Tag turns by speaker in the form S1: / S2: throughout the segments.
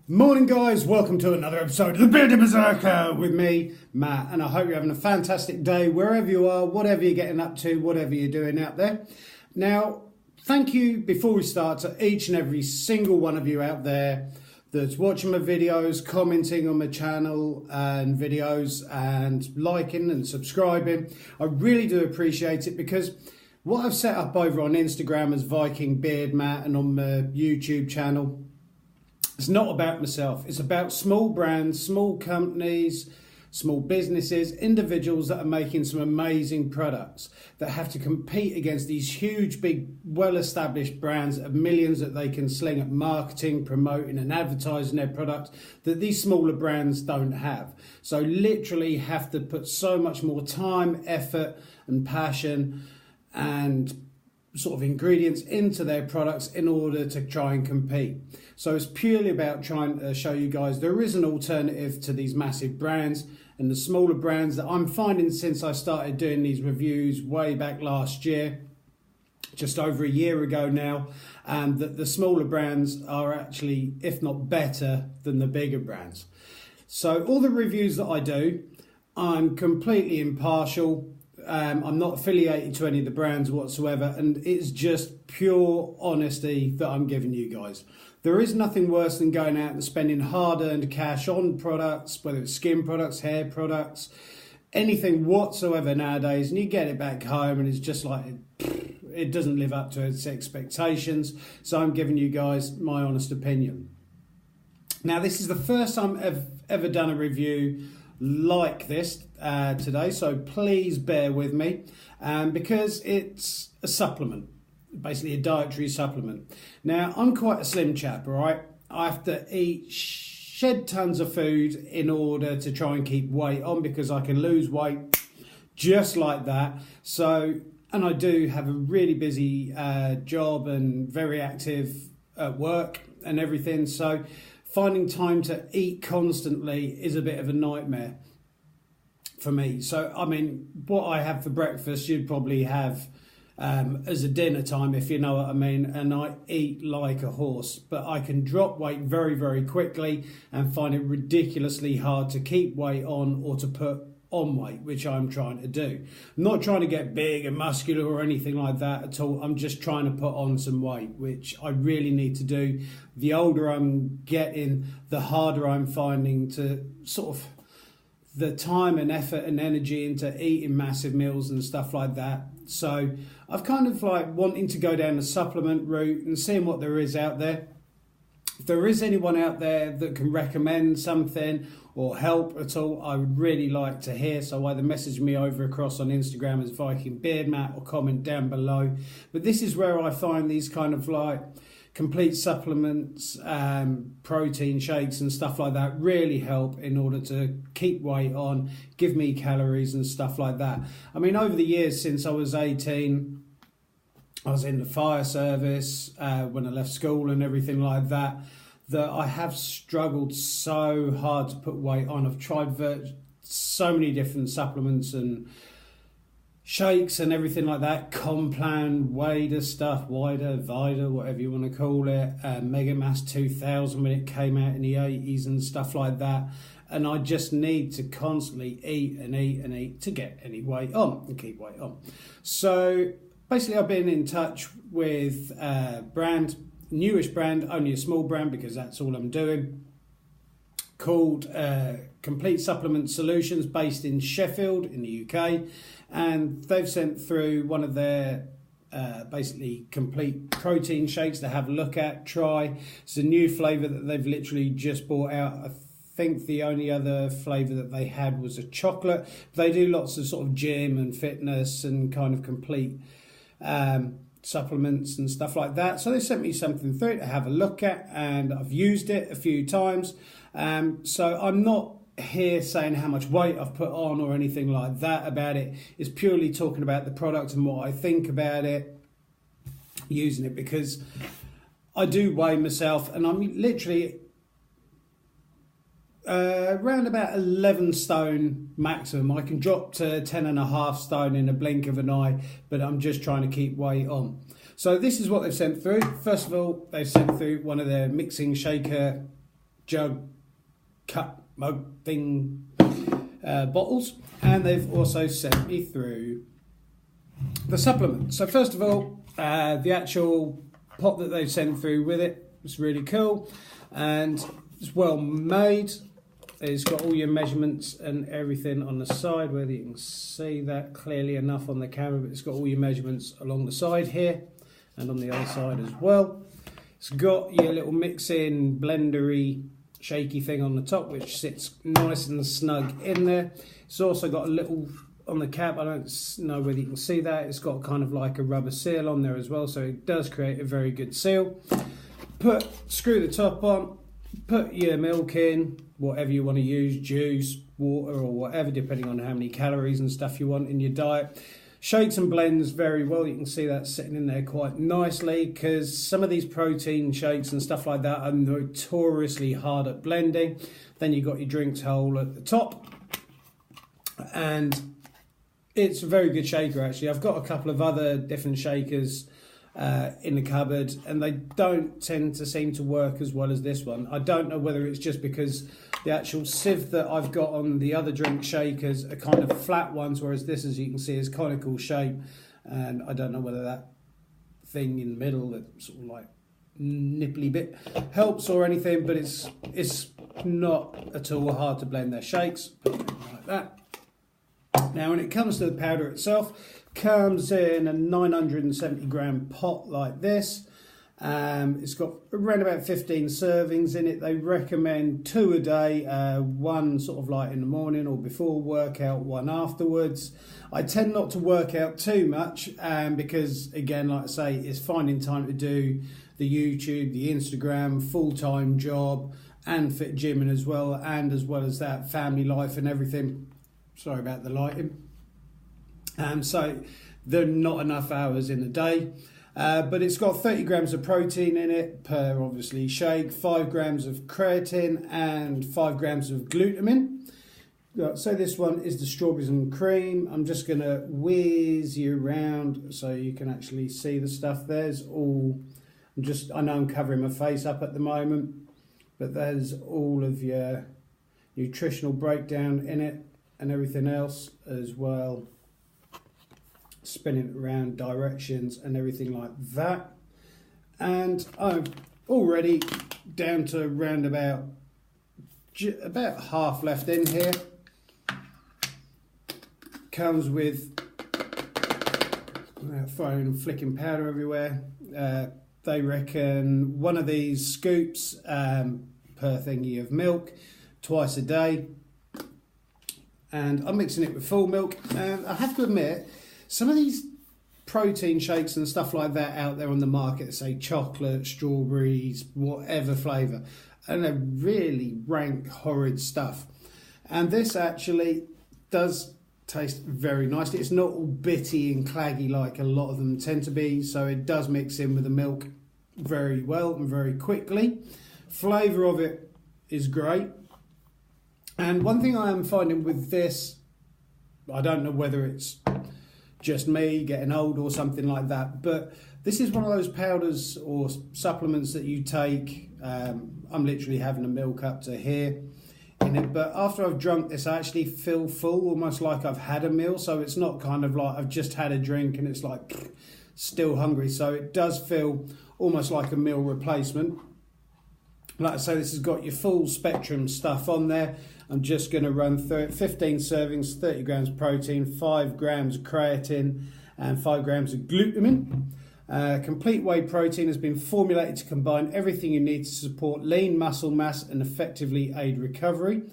S1: Morning guys, welcome to another episode of The Bearded Berserker with me, Matt, and I hope you're having a fantastic day wherever you are, whatever you're getting up to, whatever you're doing out there. Now, thank you before we start to each and every single one of you out there that's watching my videos, commenting on my channel and videos and liking and subscribing. I really do appreciate it because what I've set up over on Instagram as Viking Beard Matt and on my YouTube channel, it's not about myself. It's about small brands, small companies, small businesses, individuals that are making some amazing products that have to compete against these huge, big, well-established brands of millions that they can sling at marketing, promoting and advertising their products that these smaller brands don't have. So literally have to put so much more time, effort and passion and sort of ingredients into their products in order to try and compete. So it's purely about trying to show you guys there is an alternative to these massive brands and the smaller brands that I'm finding since I started doing these reviews way back last year, just over a year ago now, that the smaller brands are actually, if not better, than the bigger brands. So all the reviews that I do, I'm completely impartial. I'm not affiliated to any of the brands whatsoever, and it's just pure honesty that I'm giving you guys. There is nothing worse than going out and spending hard-earned cash on products, whether it's skin products, hair products, anything whatsoever nowadays, and you get it back home and it's just like it doesn't live up to its expectations. So I'm giving you guys my honest opinion. Now, this is the first time I've ever done a review like this today, so please bear with me because it's a supplement, basically a dietary supplement. Now, I'm quite a slim chap, all right? I have to shed tons of food in order to try and keep weight on because I can lose weight just like that. So, and I do have a really busy job and very active at work and everything, so finding time to eat constantly is a bit of a nightmare for me. So, I mean, what I have for breakfast, you'd probably have as a dinner time, if you know what I mean, and I eat like a horse. But I can drop weight very, very quickly and find it ridiculously hard to keep weight on or to put on weight, which I'm trying to do. I'm not trying to get big and muscular or anything like that at all. I'm just trying to put on some weight, which I really need to do. The older I'm getting, the harder I'm finding to sort of the time and effort and energy into eating massive meals and stuff like that. So I've kind of like wanting to go down the supplement route and seeing what there is out there. If there is anyone out there that can recommend something or help at all, I would really like to hear. So either message me over across on Instagram as Viking Beard Matt or comment down below. But this is where I find these kind of like complete supplements, protein shakes and stuff like that really help in order to keep weight on, give me calories and stuff like that. I mean, over the years since I was 18, I was in the fire service when I left school and everything like that, that I have struggled so hard to put weight on. I've tried so many different supplements and shakes and everything like that, Complan, Wader stuff, Wider, Vida, whatever you want to call it, Megamass 2000 when it came out in the 80s and stuff like that. And I just need to constantly eat and eat and eat to get any weight on and keep weight on. So basically, I've been in touch with a brand, newish brand, only a small brand because that's all I'm doing, called Complete Supplement Solutions, based in Sheffield in the UK. And they've sent through one of their basically complete protein shakes to have a look at, try. It's a new flavour that they've literally just brought out. I think the only other flavour that they had was a chocolate. They do lots of sort of gym and fitness and kind of complete supplements and stuff like that. So they sent me something through to have a look at, and I've used it a few times. So I'm not here saying how much weight I've put on or anything like that about it. It's purely talking about the product and what I think about it, using it, because I do weigh myself and I'm literally around about 11 stone maximum. I can drop to 10.5 stone in a blink of an eye, but I'm just trying to keep weight on. So this is what they've sent through. First of all, they've sent through one of their mixing shaker jug, cup, mug thing bottles, and they've also sent me through the supplement. So first of all, the actual pot that they've sent through with it is really cool, and it's well made. It's got all your measurements and everything on the side, whether you can see that clearly enough on the camera, but it's got all your measurements along the side here and on the other side as well. It's got your little mixing blendery shaky thing on the top, which sits nice and snug in there. It's also got a little on the cap, I don't know whether you can see that, it's got kind of like a rubber seal on there as well, so it does create a very good seal. Screw the top on, put your milk in, whatever you want to use, juice, water or whatever, depending on how many calories and stuff you want in your diet. Shakes and blends very well. You can see that sitting in there quite nicely, because some of these protein shakes and stuff like that are notoriously hard at blending. Then you've got your drinks hole at the top, and it's a very good shaker actually. I've got a couple of other different shakers in the cupboard, and they don't tend to seem to work as well as this one. I don't know whether it's just because the actual sieve that I've got on the other drink shakers are kind of flat ones, whereas this, as you can see, is conical shape, and I don't know whether that thing in the middle, that sort of like nipply bit, helps or anything, but it's not at all hard to blend their shakes. Like that. Now when it comes to the powder itself, comes in a 970 gram pot like this. It's got around about 15 servings in it. They recommend 2 a day, one sort of like in the morning or before workout, one afterwards. I tend not to work out too much because, again, like I say, it's finding time to do the YouTube, the Instagram, full-time job, and fit gymming as well, and as well as that, family life and everything. Sorry about the lighting. So there are not enough hours in the day. But it's got 30 grams of protein in it per obviously shake, 5 grams of creatine and 5 grams of glutamine. So this one is the strawberries and cream. I'm just going to whiz you around so you can actually see the stuff. There's all, I know I'm covering my face up at the moment, but there's all of your nutritional breakdown in it and everything else as well. Spinning around directions and everything like that, and I'm already down to around about half left in here. Comes with throwing and flicking powder everywhere. They reckon one of these scoops per thingy of milk twice a day, and I'm mixing it with full milk. And I have to admit, some of these protein shakes and stuff like that out there on the market, say chocolate, strawberries, whatever flavour, and they're really rank, horrid stuff. And this actually does taste very nicely. It's not all bitty and claggy like a lot of them tend to be, so it does mix in with the milk very well and very quickly. Flavour of it is great. And one thing I am finding with this, I don't know whether it's just me getting old or something like that, but this is one of those powders or supplements that you take. I'm literally having a milk up to here in it, but after I've drunk this, I actually feel full, almost like I've had a meal. So it's not kind of like I've just had a drink and it's like still hungry. So it does feel almost like a meal replacement. Like I say, this has got your full spectrum stuff on there. I'm just going to run through it. 15 servings, 30 grams protein, 5 grams of creatine and 5 grams of glutamine. Complete whey protein has been formulated to combine everything you need to support lean muscle mass and effectively aid recovery.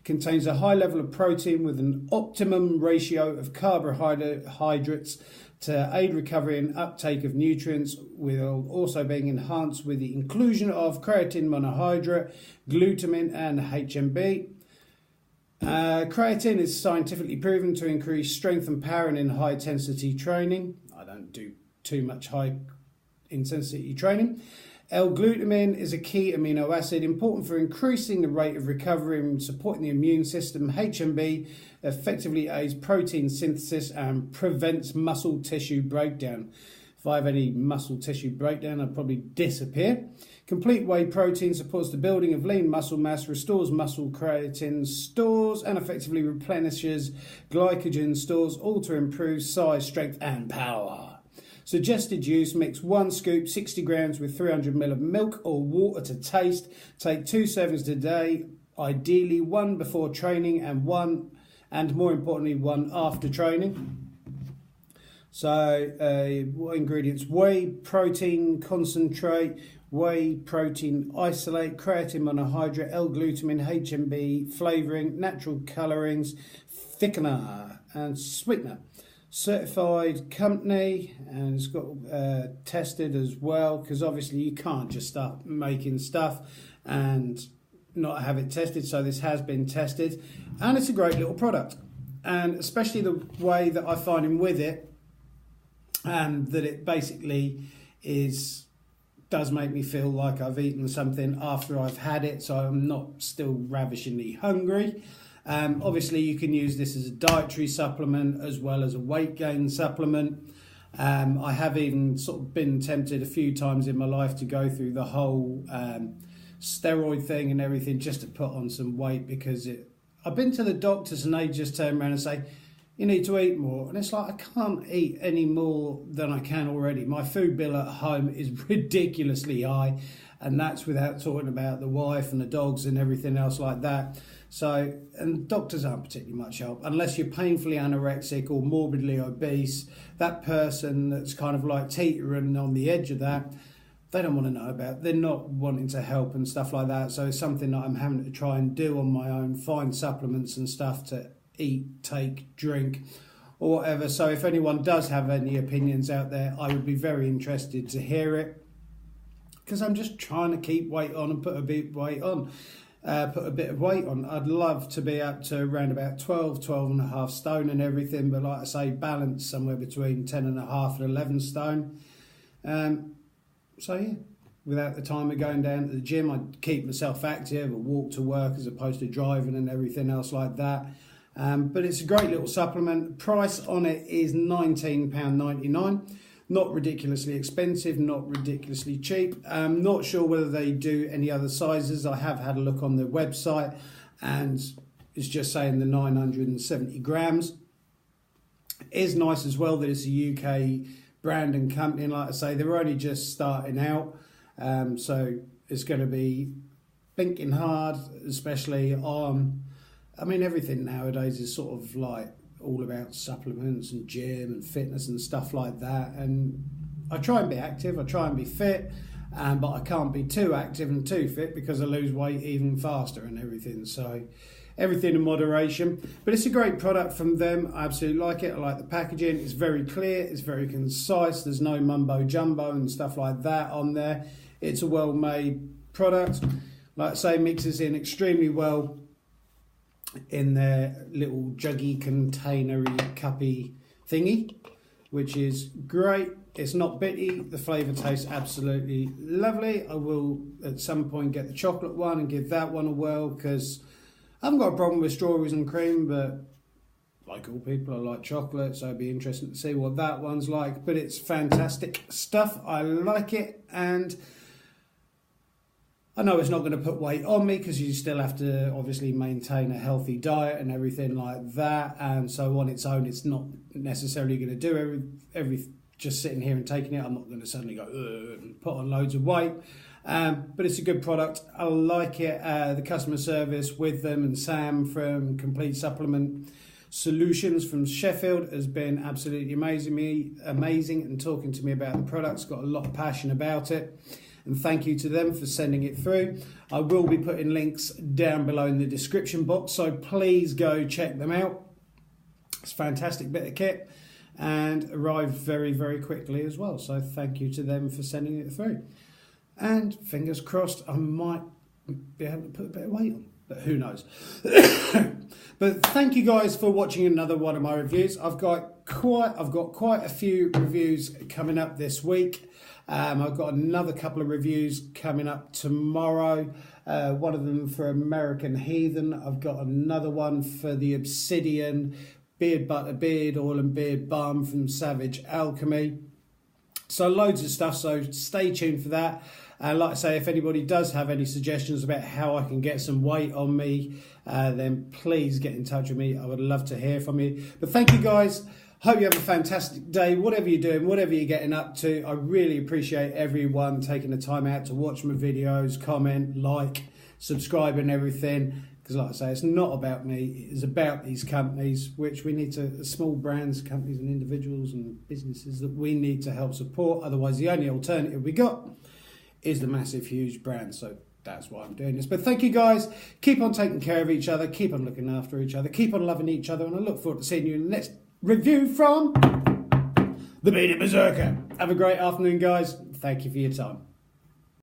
S1: Contains a high level of protein with an optimum ratio of carbohydrates to aid recovery and uptake of nutrients, while also being enhanced with the inclusion of creatine monohydrate, glutamine and HMB. Creatine is scientifically proven to increase strength and power in high intensity training. I don't do too much high intensity training. L-glutamine is a key amino acid important for increasing the rate of recovery and supporting the immune system. HMB effectively aids protein synthesis and prevents muscle tissue breakdown. If I have any muscle tissue breakdown, I'd probably disappear. Complete whey protein supports the building of lean muscle mass, restores muscle creatine stores, and effectively replenishes glycogen stores, all to improve size, strength, and power. Suggested use: mix 1 scoop, 60 grams with 300 ml of milk or water to taste. Take 2 servings a day, ideally 1 before training and more importantly, 1 after training. So, what ingredients? Whey protein concentrate, whey protein isolate, creatine monohydrate, L-glutamine, HMB, flavouring, natural colourings, thickener and sweetener. Certified company, and it's got tested as well, because obviously you can't just start making stuff and not have it tested. So this has been tested, and it's a great little product, and especially the way that I find him with it. That it basically does make me feel like I've eaten something after I've had it, so I'm not still ravishingly hungry. Obviously, you can use this as a dietary supplement as well as a weight gain supplement. I have even sort of been tempted a few times in my life to go through the whole steroid thing and everything just to put on some weight, because I've been to the doctors and they just turn around and say, you need to eat more. And it's like, I can't eat any more than I can already. My food bill at home is ridiculously high, and that's without talking about the wife and the dogs and everything else like that. So, and doctors aren't particularly much help unless you're painfully anorexic or morbidly obese. That person that's kind of like teetering on the edge of that, they don't want to know about. They're not wanting to help and stuff like that. So it's something that I'm having to try and do on my own, find supplements and stuff to eat, take, drink, or whatever. So if anyone does have any opinions out there, I would be very interested to hear it, because I'm just trying to keep weight on and put a bit of weight on. I'd love to be up to around about 12 and a half stone and everything, but like I say, balance somewhere between 10 and a half and 11 stone. So yeah, without the time of going down to the gym, I'd keep myself active, or walk to work as opposed to driving and everything else like that. But it's a great little supplement. Price on it is £19.99. Not ridiculously expensive, not ridiculously cheap. I'm not sure whether they do any other sizes. I have had a look on their website, and it's just saying the 970 grams. It is nice as well that it's a UK brand and company, and like I say, they're only just starting out. So it's going to be thinking hard, especially on, I mean, everything nowadays is sort of like all about supplements and gym and fitness and stuff like that. And I try and be active, I try and be fit, but I can't be too active and too fit because I lose weight even faster and everything. So everything in moderation. But it's a great product from them. I absolutely like it. I like the packaging. It's very clear, it's very concise. There's no mumbo jumbo and stuff like that on there. It's a well-made product. Like I say, mixes in extremely well in their little juggy containery cuppy thingy, which is great. It's not bitty. The flavour tastes absolutely lovely. I will at some point get the chocolate one and give that one a whirl, because I haven't got a problem with strawberries and cream, but like all people, I like chocolate, so it'd be interesting to see what that one's like. But it's fantastic stuff. I like it, and I know it's not going to put weight on me, because you still have to obviously maintain a healthy diet and everything like that. And so on its own, it's not necessarily going to do every just sitting here and taking it. I'm not going to suddenly go and put on loads of weight. But it's a good product. I like it. The customer service with them and Sam from Complete Supplement Solutions from Sheffield has been absolutely amazing, and talking to me about the products. Got a lot of passion about it. And thank you to them for sending it through. I will be putting links down below in the description box, so please go check them out. It's a fantastic bit of kit and arrived very, very quickly as well. So thank you to them for sending it through. And fingers crossed, I might be able to put a bit of weight on, but who knows. But thank you guys for watching another one of my reviews. I've got quite a few reviews coming up this week. I've got another couple of reviews coming up tomorrow. One of them for American Heathen. I've got another one for the Obsidian Beard Butter Beard Oil and Beard Balm from Savage Alchemy. So loads of stuff, so stay tuned for that. And like I say, if anybody does have any suggestions about how I can get some weight on me, then please get in touch with me. I would love to hear from you. But thank you guys. Hope you have a fantastic day, whatever you're doing, whatever you're getting up to. I really appreciate everyone taking the time out to watch my videos, comment, like, subscribe and everything. Because like I say, it's not about me, it's about these companies, which we need to, small brands, companies and individuals and businesses that we need to help support. Otherwise, the only alternative we got is the massive, huge brand. So that's why I'm doing this. But thank you guys. Keep on taking care of each other. Keep on looking after each other. Keep on loving each other. And I look forward to seeing you in the next review from The Bearded Berserker. Have a great afternoon, guys. Thank you for your time.